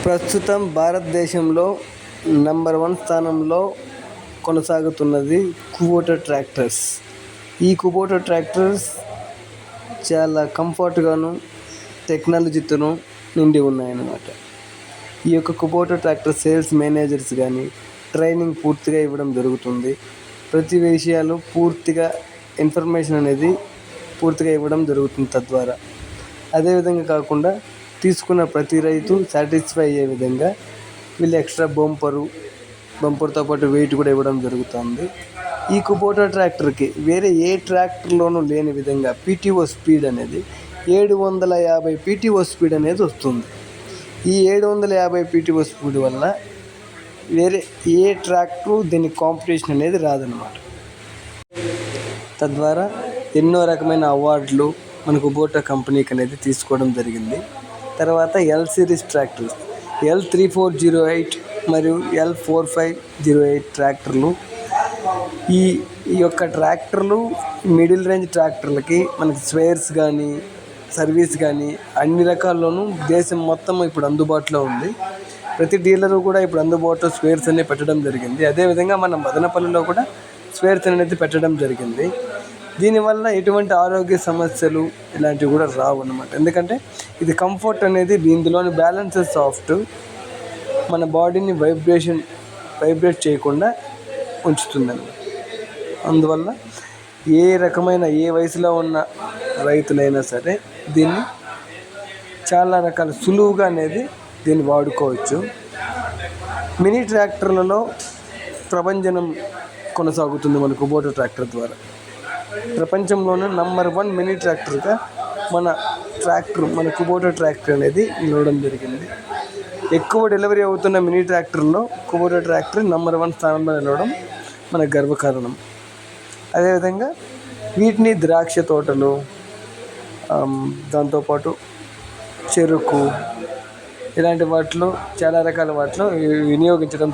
ప్రస్తుతం భారతదేశంలో నంబర్ 1 స్థానంలో కొనసాగుతున్నది కుబోటా ట్రాక్టర్స్. ఈ కుబోటా ట్రాక్టర్స్ చాలా కంఫర్ట్గాను టెక్నాలజీతోనూ నిండి ఉన్నాయన్నమాట. ఈ యొక్క కుబోటా ట్రాక్టర్ సేల్స్ మేనేజర్స్ కానీ ట్రైనింగ్ పూర్తిగా ఇవ్వడం జరుగుతుంది. ప్రతి విషయాలు పూర్తిగా ఇన్ఫర్మేషన్ అనేది పూర్తిగా ఇవ్వడం జరుగుతుంది. తద్వారా అదేవిధంగా కాకుండా తీసుకున్న ప్రతి రైతు సాటిస్ఫై అయ్యే విధంగా వీళ్ళు ఎక్స్ట్రా బంపర్తో పాటు వెయిట్ కూడా ఇవ్వడం జరుగుతుంది. ఈ కుబోటా ట్రాక్టర్కి వేరే ఏ ట్రాక్టర్లోనూ లేని విధంగా పీటీఓ స్పీడ్ అనేది 750 పీటీఓ స్పీడ్ అనేది వస్తుంది. ఈ 750 పీటీఓ స్పీడ్ వల్ల వేరే ఏ ట్రాక్టరు దీని కాంపిటీషన్ అనేది రాదన్నమాట. తద్వారా ఎన్నో రకమైన అవార్డులు మన కుబోటా కంపెనీకి అనేది తీసుకోవడం జరిగింది. తర్వాత ఎల్ సిరీస్ ట్రాక్టర్స్ L3408 మరియు L4508 ట్రాక్టర్లు ఈ యొక్క ట్రాక్టర్లు మిడిల్ రేంజ్ ట్రాక్టర్లకి మనకి స్పేర్స్ కానీ సర్వీస్ కానీ అన్ని రకాల్లోనూ దేశం మొత్తం ఇప్పుడు అందుబాటులో ఉంది. ప్రతి డీలరు కూడా ఇప్పుడు అందుబాటులో స్పేర్స్ అనేది పెట్టడం జరిగింది. అదేవిధంగా మన మదనపల్లిలో కూడా స్పేర్స్ అనేది పెట్టడం జరిగింది. దీనివల్ల ఎటువంటి ఆరోగ్య సమస్యలు ఇలాంటివి కూడా రావు అన్నమాట. ఎందుకంటే ఇది కంఫర్ట్ అనేది ఇందులోని బ్యాలెన్సెస్ సాఫ్ట్ మన బాడీని వైబ్రేట్ చేయకుండా ఉంచుతుందన్నమాట. అందువల్ల ఏ వయసులో ఉన్న రైతులైనా సరే దీన్ని చాలా రకాల సులువుగా అనేది దీన్ని వాడుకోవచ్చు. మినీ ట్రాక్టర్లలో ప్రభంజనం కొనసాగుతుంది మన కుబోటా ట్రాక్టర్ ద్వారా. ప్రపంచంలోనే నంబర్ 1 మినీ ట్రాక్టర్గా మన కుబోటా ట్రాక్టర్ అనేది నిలవడం జరిగింది. ఎక్కువ డెలివరీ అవుతున్న మినీ ట్రాక్టర్లో కుబోటా ట్రాక్టర్ నంబర్ 1 స్థానంలో నిలవడం మన గర్వకారణం. అదేవిధంగా వీటిని ద్రాక్ష తోటలు, దాంతోపాటు చెరుకు ఇలాంటి వాటిలో చాలా రకాల వాటిలో వినియోగించడం జరుగుతుంది.